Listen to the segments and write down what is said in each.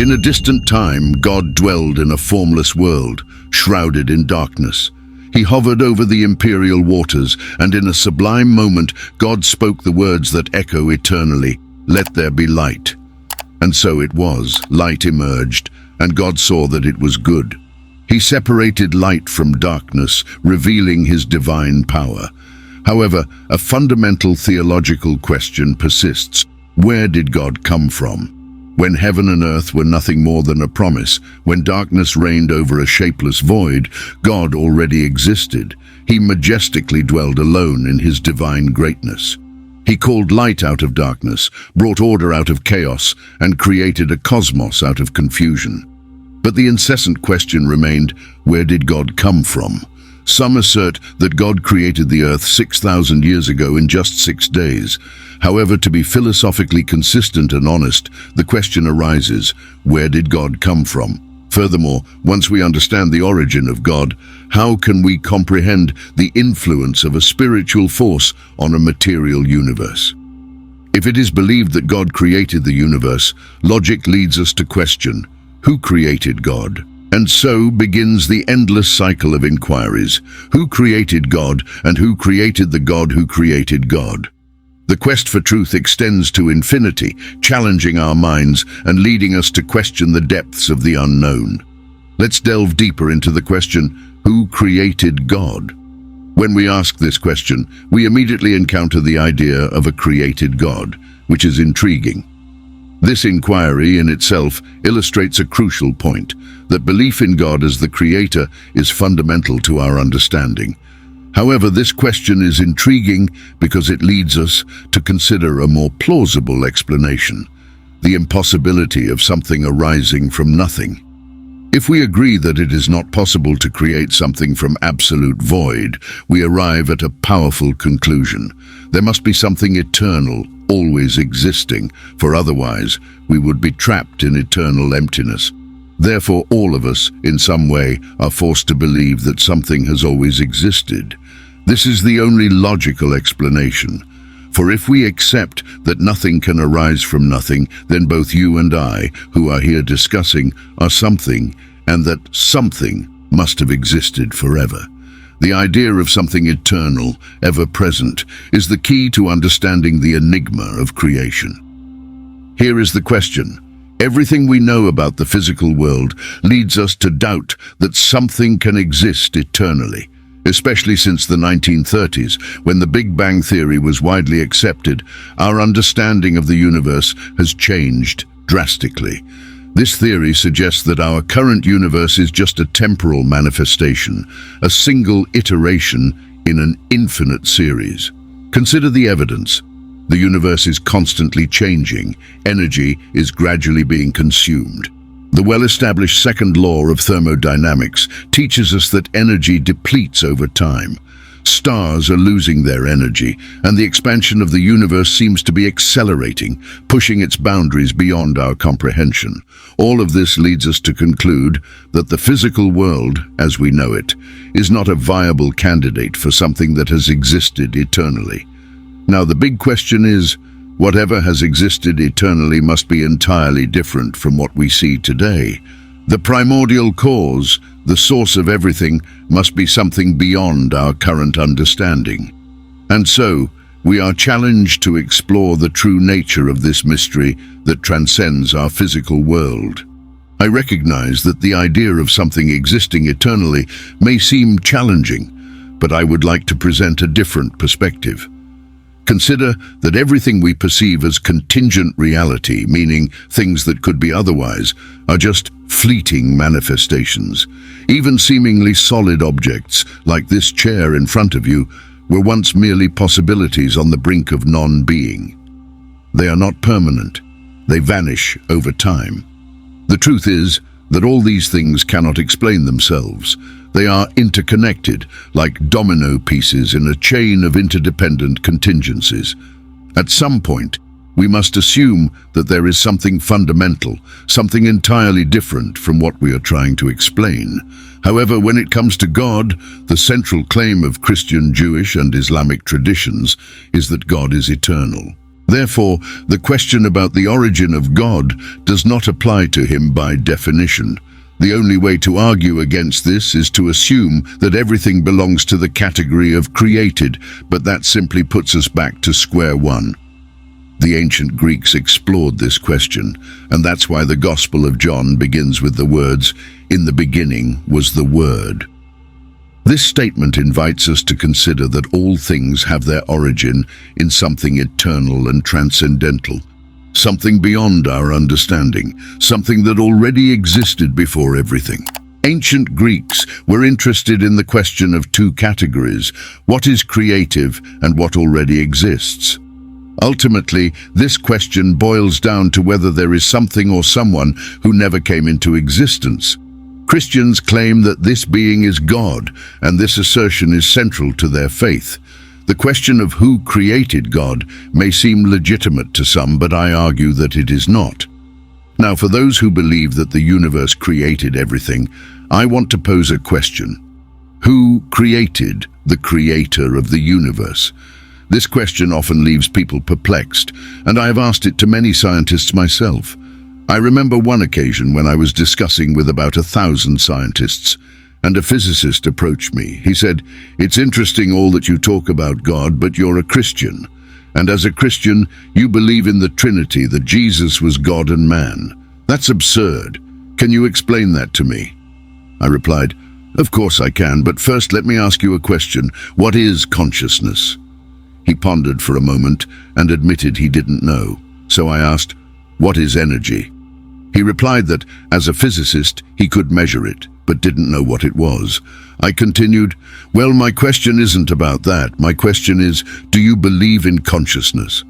In a distant time, God dwelled in a formless world, shrouded in darkness. He hovered over the imperial waters, and in a sublime moment, God spoke the words that echo eternally, "Let there be light." And so it was. Light emerged, and God saw that it was good. He separated light from darkness, revealing his divine power. However, a fundamental theological question persists. Where did God come from? When heaven and earth were nothing more than a promise, when darkness reigned over a shapeless void, God already existed. He majestically dwelled alone in his divine greatness. He called light out of darkness, brought order out of chaos, and created a cosmos out of confusion. But the incessant question remained, where did God come from? Some assert that God created the earth 6,000 years ago in just 6 days. However, to be philosophically consistent and honest, the question arises, where did God come from? Furthermore, once we understand the origin of God, how can we comprehend the influence of a spiritual force on a material universe? If it is believed that God created the universe, logic leads us to question, who created God? And so begins the endless cycle of inquiries. Who created God, and who created the God who created God? The quest for truth extends to infinity, challenging our minds and leading us to question the depths of the unknown. Let's delve deeper into the question, who created God? When we ask this question, we immediately encounter the idea of a created God, which is intriguing. This inquiry in itself illustrates a crucial point, that belief in God as the Creator is fundamental to our understanding. However, this question is intriguing because it leads us to consider a more plausible explanation, the impossibility of something arising from nothing. If we agree that it is not possible to create something from absolute void, we arrive at a powerful conclusion. There must be something eternal, always existing, for otherwise we would be trapped in eternal emptiness. Therefore, all of us, in some way, are forced to believe that something has always existed. This is the only logical explanation. For if we accept that nothing can arise from nothing, then both you and I, who are here discussing, are something, and that something must have existed forever. The idea of something eternal, ever-present, is the key to understanding the enigma of creation. Here is the question. Everything we know about the physical world leads us to doubt that something can exist eternally, especially since the 1930s, when the Big Bang Theory was widely accepted. Our understanding of the universe has changed drastically. This theory suggests that our current universe is just a temporal manifestation, a single iteration in an infinite series. Consider the evidence. The universe is constantly changing. Energy is gradually being consumed. The well-established second law of thermodynamics teaches us that energy depletes over time. Stars are losing their energy, and the expansion of the universe seems to be accelerating, pushing its boundaries beyond our comprehension. All of this leads us to conclude that the physical world, as we know it, is not a viable candidate for something that has existed eternally. Now, the big question is, whatever has existed eternally must be entirely different from what we see today. The primordial cause, the source of everything, must be something beyond our current understanding. And so, we are challenged to explore the true nature of this mystery that transcends our physical world. I recognize that the idea of something existing eternally may seem challenging, but I would like to present a different perspective. Consider that everything we perceive as contingent reality, meaning things that could be otherwise, are just fleeting manifestations. Even seemingly solid objects, like this chair in front of you, were once merely possibilities on the brink of non-being. They are not permanent. They vanish over time. The truth is that all these things cannot explain themselves. They are interconnected, like domino pieces in a chain of interdependent contingencies. At some point, we must assume that there is something fundamental, something entirely different from what we are trying to explain. However, when it comes to God, the central claim of Christian, Jewish, and Islamic traditions is that God is eternal. Therefore, the question about the origin of God does not apply to him by definition. The only way to argue against this is to assume that everything belongs to the category of created, but that simply puts us back to square one. The ancient Greeks explored this question, and that's why the Gospel of John begins with the words, "In the beginning was the Word." This statement invites us to consider that all things have their origin in something eternal and transcendental, something beyond our understanding, something that already existed before everything. Ancient Greeks were interested in the question of two categories: what is creative and what already exists. Ultimately, this question boils down to whether there is something or someone who never came into existence. Christians claim that this being is God, and this assertion is central to their faith. The question of who created God may seem legitimate to some, but I argue that it is not. Now, for those who believe that the universe created everything, I want to pose a question. Who created the creator of the universe? This question often leaves people perplexed, and I have asked it to many scientists myself. I remember one occasion when I was discussing with about 1,000 scientists, and a physicist approached me. He said, "It's interesting all that you talk about God, but you're a Christian. And as a Christian, you believe in the Trinity, that Jesus was God and man. That's absurd. Can you explain that to me?" I replied, "Of course I can, but first let me ask you a question. What is consciousness?" He pondered for a moment and admitted he didn't know. So I asked, "What is energy?" He replied that, as a physicist, he could measure it, but didn't know what it was. I continued, "Well, my question isn't about that. My question is, do you believe in consciousness?"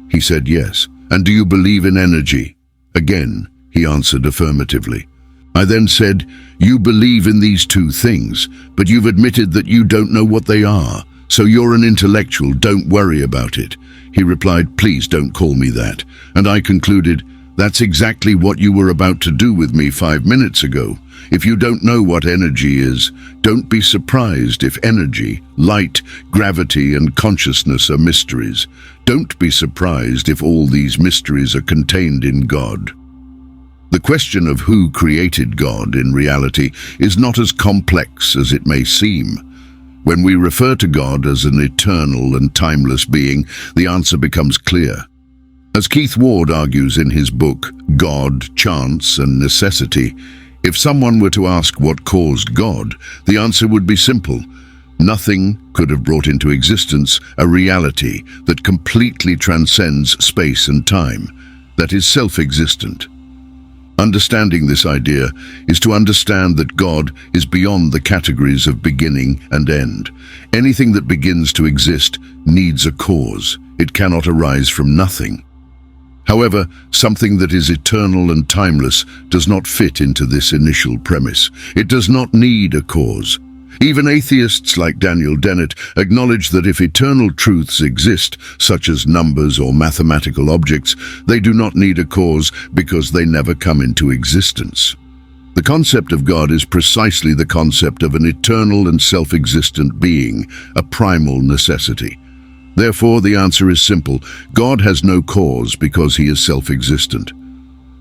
He said yes. "And do you believe in energy?" Again, he answered affirmatively. I then said, "You believe in these two things, but you've admitted that you don't know what they are. So you're an intellectual, don't worry about it." He replied, "Please don't call me that." And I concluded, "That's exactly what you were about to do with me 5 minutes ago. If you don't know what energy is, don't be surprised if energy, light, gravity, and consciousness are mysteries. Don't be surprised if all these mysteries are contained in God." The question of who created God in reality is not as complex as it may seem. When we refer to God as an eternal and timeless being, the answer becomes clear. As Keith Ward argues in his book, God, Chance and Necessity, if someone were to ask what caused God, the answer would be simple. Nothing could have brought into existence a reality that completely transcends space and time, that is self-existent. Understanding this idea is to understand that God is beyond the categories of beginning and end. Anything that begins to exist needs a cause. It cannot arise from nothing. However, something that is eternal and timeless does not fit into this initial premise. It does not need a cause. Even atheists like Daniel Dennett acknowledge that if eternal truths exist, such as numbers or mathematical objects, they do not need a cause because they never come into existence. The concept of God is precisely the concept of an eternal and self-existent being, a primal necessity. Therefore, the answer is simple. God has no cause because he is self-existent.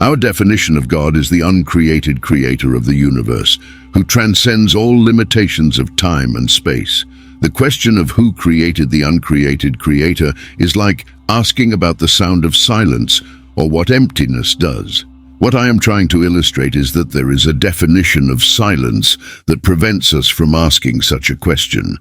Our definition of God is the uncreated creator of the universe, who transcends all limitations of time and space. The question of who created the uncreated creator is like asking about the sound of silence or what emptiness does. What I am trying to illustrate is that there is a definition of silence that prevents us from asking such a question.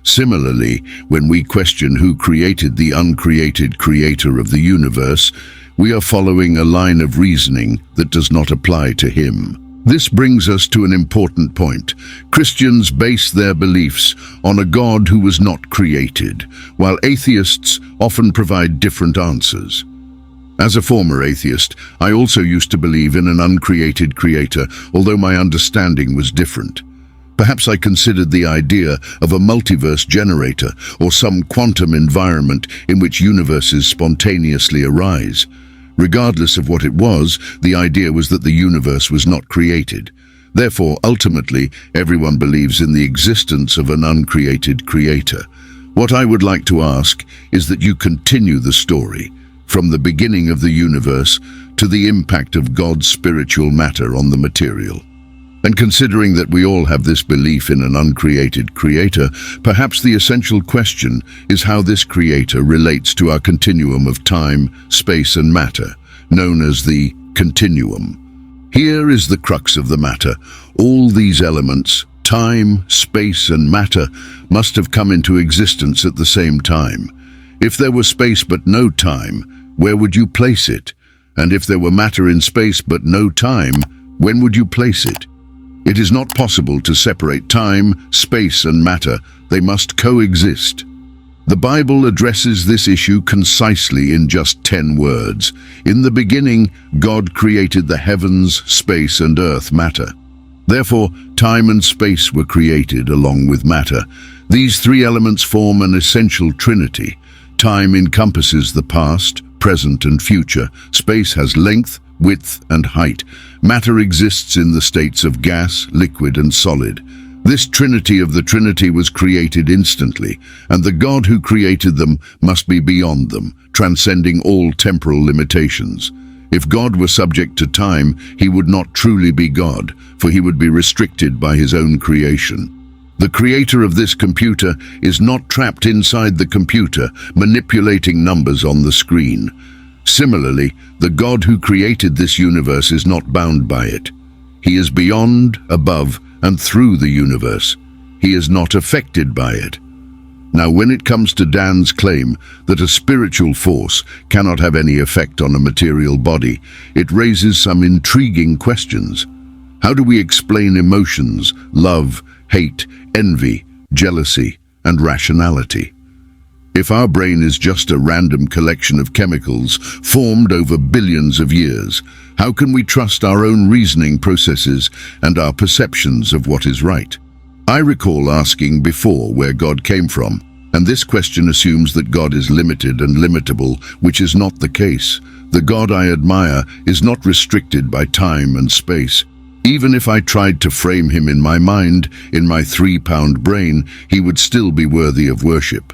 Similarly, when we question who created the uncreated creator of the universe, we are following a line of reasoning that does not apply to him. This brings us to an important point. Christians base their beliefs on a God who was not created, while atheists often provide different answers. As a former atheist, I also used to believe in an uncreated creator, although my understanding was different. Perhaps I considered the idea of a multiverse generator or some quantum environment in which universes spontaneously arise. Regardless of what it was, the idea was that the universe was not created. Therefore, ultimately, everyone believes in the existence of an uncreated creator. What I would like to ask is that you continue the story. from the beginning of the universe to the impact of God's spiritual matter on the material. And considering that we all have this belief in an uncreated creator, perhaps the essential question is how this creator relates to our continuum of time, space and matter, known as the continuum. Here is the crux of the matter. All these elements, time, space and matter, must have come into existence at the same time. If there were space but no time, where would you place it? And if there were matter in space but no time, when would you place it? It is not possible to separate time, space and matter. They must coexist. The Bible addresses this issue concisely in just 10 words. In the beginning, God created the heavens, space and earth, matter. Therefore, time and space were created along with matter. These three elements form an essential trinity. Time encompasses the past, present and future. Space has length, width and height. Matter exists in the states of gas, liquid and solid. This trinity of the Trinity was created instantly, and the God who created them must be beyond them, transcending all temporal limitations. If God were subject to time, he would not truly be God, for he would be restricted by his own creation. The creator of this computer is not trapped inside the computer, manipulating numbers on the screen. Similarly, the God who created this universe is not bound by it. He is beyond, above, and through the universe. He is not affected by it. Now, when it comes to Dan's claim that a spiritual force cannot have any effect on a material body, it raises some intriguing questions. How do we explain emotions, love, hate, envy, jealousy, and rationality? If our brain is just a random collection of chemicals formed over billions of years, how can we trust our own reasoning processes and our perceptions of what is right? I recall asking before where God came from, and this question assumes that God is limited and limitable, which is not the case. The God I admire is not restricted by time and space. Even if I tried to frame him in my mind, in my 3-pound brain, he would still be worthy of worship.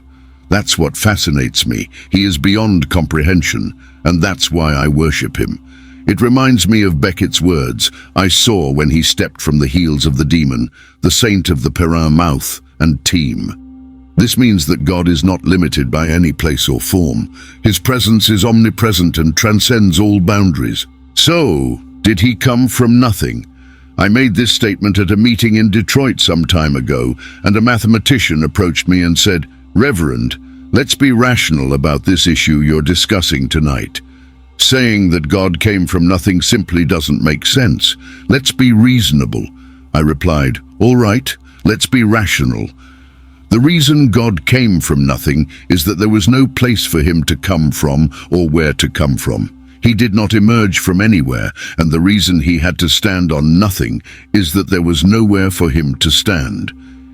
That's what fascinates me. He is beyond comprehension, and that's why I worship him. It reminds me of Beckett's words, I saw when he stepped from the heels of the demon, the saint of the Perrin mouth and team. This means that God is not limited by any place or form. His presence is omnipresent and transcends all boundaries. So, did he come from nothing? I made this statement at a meeting in Detroit some time ago, and a mathematician approached me and said, Reverend, let's be rational about this issue you're discussing tonight. Saying that God came from nothing simply doesn't make sense. Let's be reasonable. I replied, all right, let's be rational. The reason God came from nothing is that there was no place for him to come from or where to come from. He did not emerge from anywhere, and the reason he had to stand on nothing is that there was nowhere for him to stand.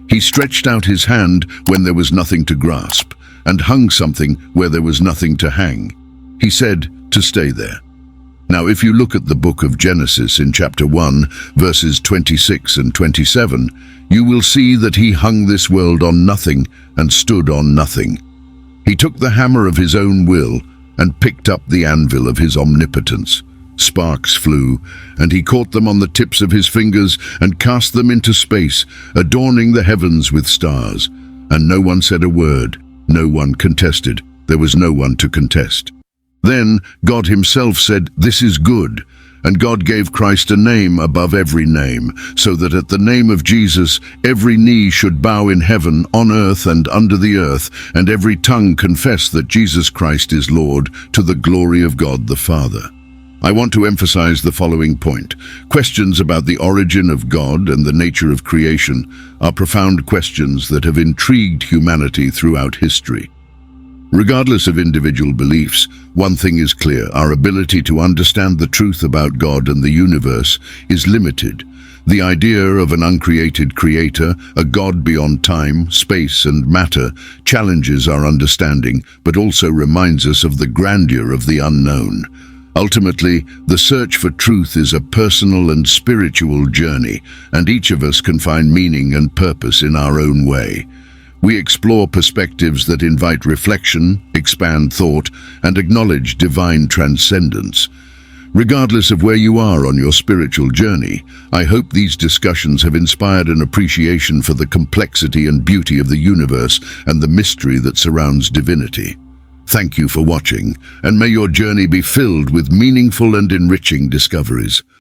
He stretched out his hand when there was nothing to grasp, and hung something where there was nothing to hang. He said to stay there. Now, if you look at the book of Genesis in chapter 1, verses 26 and 27, you will see that he hung this world on nothing and stood on nothing. He took the hammer of his own will and picked up the anvil of his omnipotence. Sparks flew, and he caught them on the tips of his fingers and cast them into space, adorning the heavens with stars. And no one said a word, no one contested. There was no one to contest. Then God himself said, "This is good." And God gave Christ a name above every name, so that at the name of Jesus every knee should bow in heaven, on earth and under the earth, and every tongue confess that Jesus Christ is Lord, to the glory of God the Father. I want to emphasize the following point. Questions about the origin of God and the nature of creation are profound questions that have intrigued humanity throughout history. Regardless of individual beliefs, one thing is clear: our ability to understand the truth about God and the universe is limited. The idea of an uncreated creator, a God beyond time, space, and matter, challenges our understanding, but also reminds us of the grandeur of the unknown. Ultimately, the search for truth is a personal and spiritual journey, and each of us can find meaning and purpose in our own way. We explore perspectives that invite reflection, expand thought, and acknowledge divine transcendence. Regardless of where you are on your spiritual journey, I hope these discussions have inspired an appreciation for the complexity and beauty of the universe and the mystery that surrounds divinity. Thank you for watching, and may your journey be filled with meaningful and enriching discoveries.